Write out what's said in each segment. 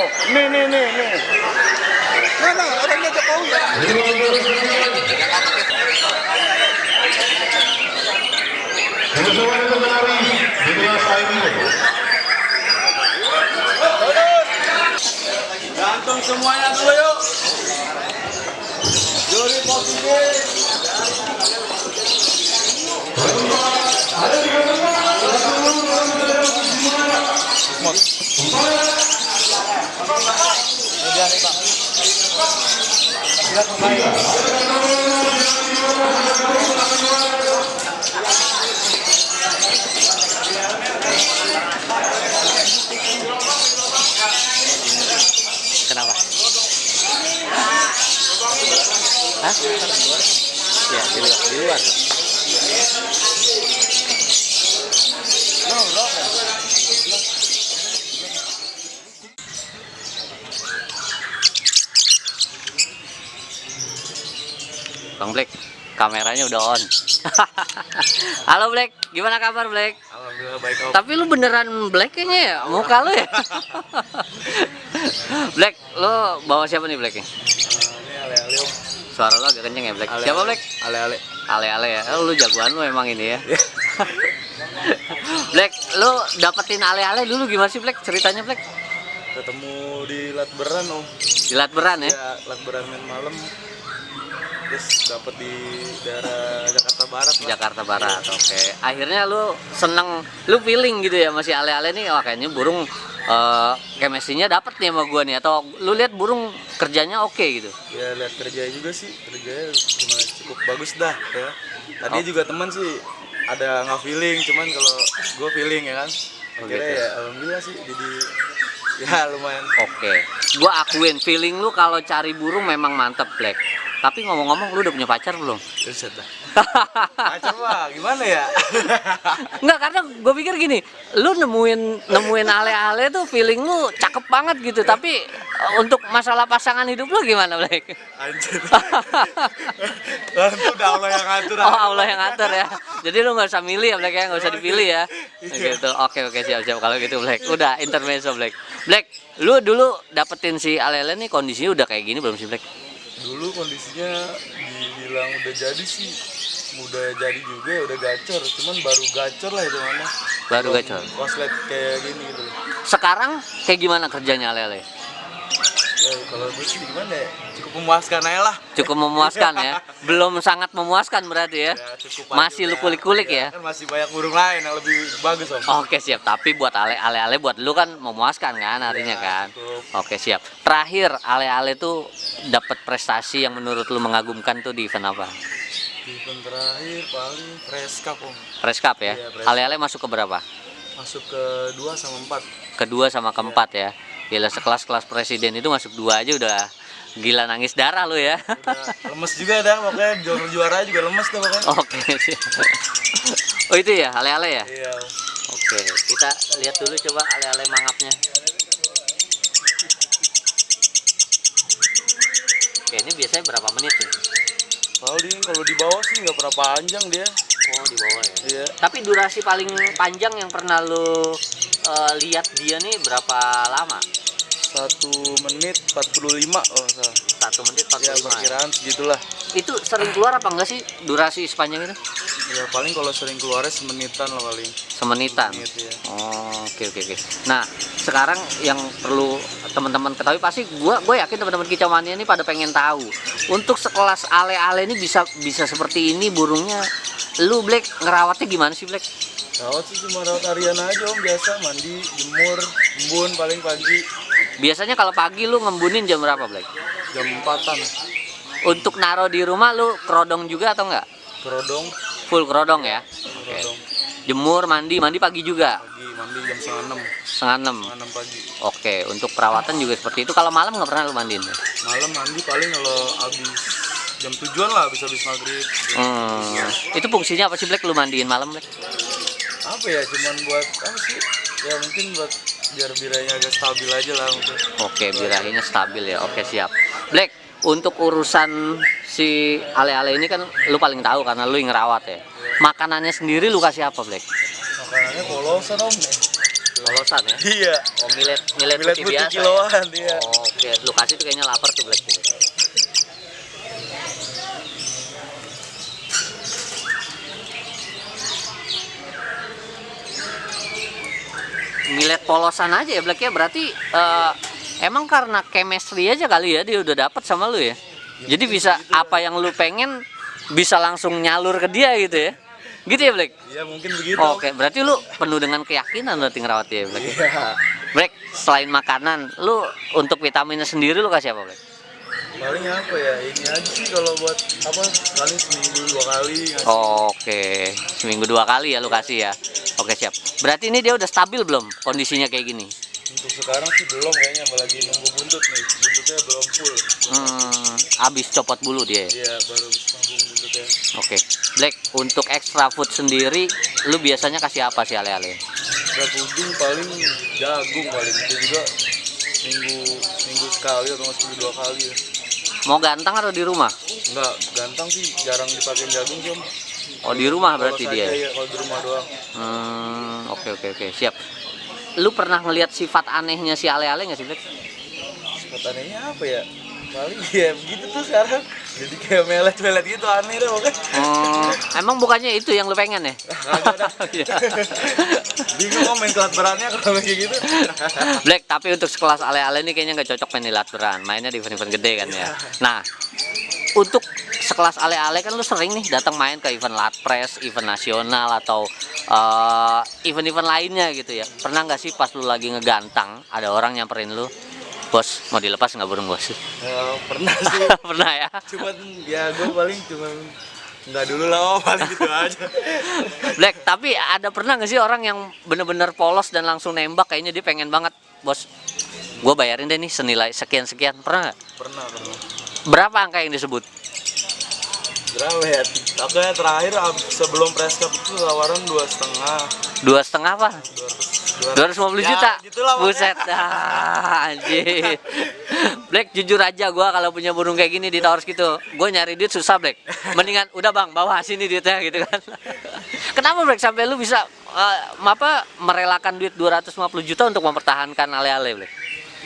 Nih. Mana orangnya Jokowi ya? Gantung semuanya dulu yuk. Juri posisi. Kenapa? Hah? Ya, di luar. Bang Black, kameranya udah on. Halo Black, gimana kabar Black? Alhamdulillah baik Om. Tapi lu beneran Black kayaknya ya, muka lu ya. Black, lu bawa siapa nih Blacknya? Ini ale-ale Om. Suara lu agak kenceng ya Black. Ale-ale. Siapa Black? Ale-ale. Ale-ale ya. Lu jagoan lu emang ini ya. Black, lu dapetin ale-ale dulu gimana sih Black? Ceritanya Black? Ketemu di Latberan Om. Di Latberan ya? Ya, Latberan main malam. Terus dapet di daerah Jakarta Barat lah. Jakarta Barat, oke. Akhirnya lu seneng, lu feeling gitu ya masih ale-ale nih, wah kayaknya burung chemistry-nya dapet nih sama gua nih. Atau lu lihat burung kerjanya oke gitu? Ya lihat kerjanya juga sih, kerjanya cukup bagus dah ya. Tadi juga teman sih ada nggak feeling, cuman kalau gue feeling ya kan. Akhirnya gitu. ya alhamdulillah sih jadi ya lumayan. Oke. Gua akuin feeling lu kalau cari burung memang mantep Black. Tapi ngomong-ngomong lu udah punya pacar belum? Terus dah. Pacar mah gimana ya? Enggak, karena gue pikir gini, lu nemuin ale-ale tuh feeling lu cakep banget gitu, tapi untuk masalah pasangan hidup lu gimana Black? Anjir. Itu udah Allah yang ngatur. Oh Allah yang ngatur ya. Jadi lu nggak usah milih ya Black ya, nggak usah dipilih ya. Gitu. Oke siap kalau gitu Black. Udah intermezzo Black. Black, lu dulu dapetin si ale-ale nih kondisinya udah kayak gini belum sih Black? Dulu kondisinya dibilang udah jadi sih, udah jadi juga udah gacor, cuman baru gacor lah itu mana. Baru gacor. Koslet kayak gini gitu. Sekarang kayak gimana kerjanya ale-ale? Ya kalau gue sih gimana ya, cukup memuaskan aja lah. Cukup memuaskan ya. Belum sangat memuaskan berarti ya. Ya, cukup Masih lu kulik-kulik ya. Kan masih banyak burung lain yang lebih bagus Om. Oke siap, tapi buat ale-ale buat lu kan memuaskan kan harinya Ya, kan. cukup. Oke siap. Terakhir ale-ale tuh dapat prestasi yang menurut lu mengagumkan tuh di event apa? Di event terakhir paling Press Cup Om. Press Cup ya. Iya, Press Ale-ale masuk ke berapa? Masuk ke 2 sama 4. Kedua sama keempat ya. Gila sekelas-kelas presiden itu masuk 2 aja udah gila nangis darah lu ya. Udah lemes juga dah pokoknya, juara juga lemes tuh pokoknya. Oke siap. Oh itu ya ale-ale ya? Iya. Oke, kita lihat dulu coba ale-ale mangapnya. Oke, ini biasanya berapa menit ya? Kalau di bawah sih nggak berapa panjang dia. Oh, di bawah ya. Iya. Tapi durasi paling panjang yang pernah lu lihat dia nih berapa lama? 1 menit 45 oh salah. 1 menit 45. Ya perkiraan segitulah. Itu sering keluar apa enggak sih durasi sepanjang itu? Ya paling kalau sering keluarnya semenitan lah paling. Semenitan. Menit, ya. Oh, oke. Nah, sekarang yang perlu teman-teman ketahui pasti gue yakin teman-teman Kicau Mania ini pada pengen tahu. Untuk sekelas ale-ale ini bisa seperti ini burungnya. Lu Black ngerawatnya gimana sih Black? Rawat sih cuma rawat harian aja Om, biasa mandi, jemur, embun paling pagi. Biasanya kalau pagi lu ngembunin jam berapa Black? Jam 4-an. Untuk naro di rumah lu kerodong juga atau enggak? Kerodong, Full kerodong ya? Oke. kerodong. Jemur, mandi pagi juga? Pagi mandi jam setengah 6. Setengah 6? Setengah 6 pagi. Oke, untuk perawatan juga seperti itu. Kalau malam nggak pernah lu mandiin? Malam mandi paling kalau habis jam 7-an lah, habis maghrib. Itu fungsinya apa sih Black lu mandiin malam Black? Apa ya, cuman buat apa sih? Ya mungkin buat biar biranya agak stabil aja lah mungkin. Oke, birahinya stabil ya. Oke, siap. Black, untuk urusan si ale-ale ini kan lu paling tahu karena lu yang ngerawat ya. Makanannya sendiri lu kasih apa Black? Makanannya polosan Om. Polosan ya? Iya. Oh, millet millet Millet putih putih biasa. kiloan Ya? iya. Oh, oke, lu kasih tuh kayaknya lapar tuh Black. Millet polosan aja ya Black ya, berarti emang karena chemistry aja kali ya dia udah dapet sama lu ya. Jadi bisa apa yang lu pengen bisa langsung nyalur ke dia gitu ya. Gitu ya Black? Iya mungkin begitu. Oke, berarti lu penuh dengan keyakinan berarti ngerawat dia Black. Iya. Black, selain makanan, lu untuk vitaminnya sendiri lu kasih apa Black? Paling apa ya, ini aja sih kalau buat apa, paling seminggu 2 kali ngasih. Oke, seminggu 2 kali ya lu kasih ya. Oke siap. Berarti ini dia udah stabil belum kondisinya kayak gini? Untuk sekarang sih belum kayaknya, apalagi nunggu buntut nih, buntutnya belum full. Abis copot bulu dia. Iya baru sambung buntutnya. Oke, Black, untuk extra food sendiri, lu biasanya kasih apa sih ale-ale? Udah puding paling jagung paling, itu juga minggu sekali atau seminggu 2 kali ya. Mau gantang atau di rumah? Enggak, gantang sih jarang dipakai jagung sih Om. Oh di rumah Kalau berarti saja, dia. iya, kalau di rumah doang. Oke, siap. Lu pernah ngelihat sifat anehnya si ale-ale nggak sih Black? Sifat anehnya apa ya? Paling ya begitu tuh sekarang. Jadi kayak melet-melet gitu, aneh deh pokoknya. Emang bukannya itu yang lu pengen ya? Kagak dah. Bingung Om main kelat berannya kalau kayak gitu. Black, tapi untuk sekelas ale-ale ini kayaknya nggak cocok main di lat beran, mainnya di event-event gede kan ya. Nah, untuk sekelas ale-ale kan lu sering nih datang main ke event latpres, event nasional atau event-event lainnya gitu ya. Pernah nggak sih pas lu lagi ngegantang ada orang nyamperin lu, bos mau dilepas nggak burung bos? Pernah sih. Pernah ya? Cuman ya gue paling cuman nggak dulu lah Om, paling gitu aja. Black, tapi ada pernah nggak sih orang yang bener-bener polos dan langsung nembak, kayaknya dia pengen banget, bos gue bayarin deh nih senilai sekian-sekian, pernah nggak? Pernah. Berapa angka yang disebut? Berapa ya? Aku ya terakhir sebelum press cup itu tawaran 2,5. 2,5 apa? 250 Ya, juta? gitulah pokoknya. Buset dah, anjir. Black, jujur aja gue kalau punya burung kayak gini di towers gitu, gue nyari duit susah Black. Mendingan udah bang, bawa sini duitnya gitu kan. Kenapa Black sampai lu bisa merelakan duit 250 juta untuk mempertahankan ale-ale Black?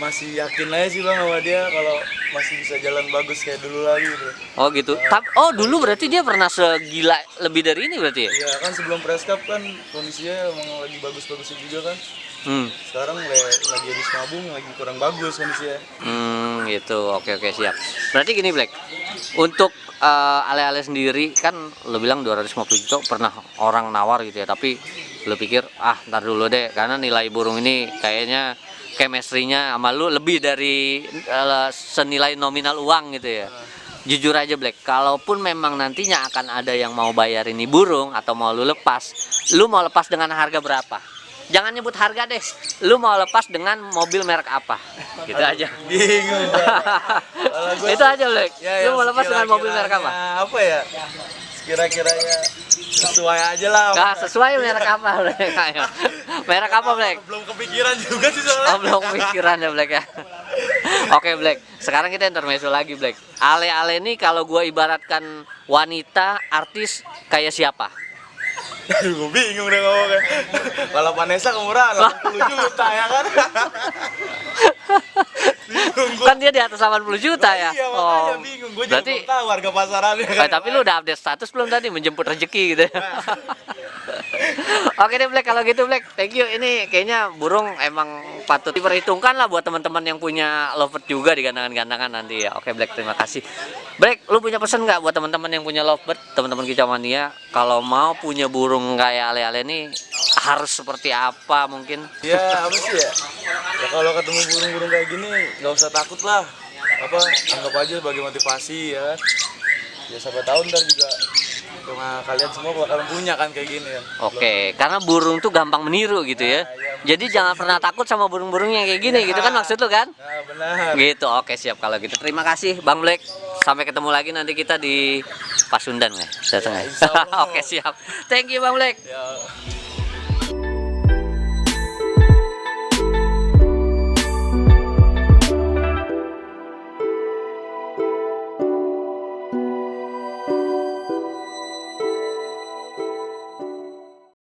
Masih yakin aja sih bang sama dia kalau masih bisa jalan bagus kayak dulu lagi gitu. Oh gitu. Oh dulu berarti dia pernah segila lebih dari ini berarti ya? Iya kan sebelum press cup kan kondisinya emang lagi bagus-bagusnya juga kan. Sekarang lagi habis nabung, lagi kurang bagus kondisinya. Gitu. Oke siap. Berarti gini Black, untuk ale-ale sendiri kan lo bilang 250 juta pernah orang nawar gitu ya, tapi lo pikir ntar dulu deh karena nilai burung ini kayaknya chemistry-nya sama lu lebih dari senilai nominal uang gitu ya. Jujur aja Black, kalaupun memang nantinya akan ada yang mau bayar ini burung atau mau lu mau lepas dengan harga berapa? Jangan nyebut harga deh, lu mau lepas dengan mobil merek apa? Gitu aja. Bingung. Itu aja Black. Ya, Lu mau lepas dengan mobil merek apa? Apa ya? Kira-kira ya sesuai aja lah. Nah, sesuai merek apa Black? Ayo. Merek apa Black? Belum kepikiran juga sih soalnya. Belum kepikiran ya Black ya. Oke Black, sekarang kita intermezzo lagi Black. Ale-ale ini kalau gua ibaratkan wanita artis kayak siapa? Aduh, gue bingung deh ngomongnya. Kalau Vanessa kemurahan 80 juta ya kan? Bingung gue. Kan dia di atas 80 juta ya. Iya makanya bingung. Gue juga Berarti belum tahu harga pasarannya kan. tapi lu udah update status belum tadi menjemput rezeki gitu ya? Oke deh Black, kalau gitu Black, thank you. Ini kayaknya burung emang patut diperhitungkan lah buat teman-teman yang punya lovebird juga di gandangan-gandangan nanti ya. Oke Black, terima kasih. Black, lu punya pesan nggak buat teman-teman yang punya lovebird, teman-teman Kicau Mania, kalau mau punya burung kayak ale-ale ini harus seperti apa mungkin? Ya apa sih ya? Ya kalau ketemu burung-burung kayak gini nggak usah takut lah. Anggap aja sebagai motivasi ya kan. Ya sampai tahun ntar juga cuma kalian semua bakalan punya kan kayak gini ya. Oke, karena burung tuh gampang meniru gitu ya. Jadi jangan pernah takut sama burung-burung yang kayak gini gitu kan maksud lu kan? Nah benar. Gitu. Oke siap kalau gitu. Terima kasih Bang Black. Sampai ketemu lagi nanti kita di Pasundan ya. Datang ya. Oke siap. Thank you Bang Black. Ya.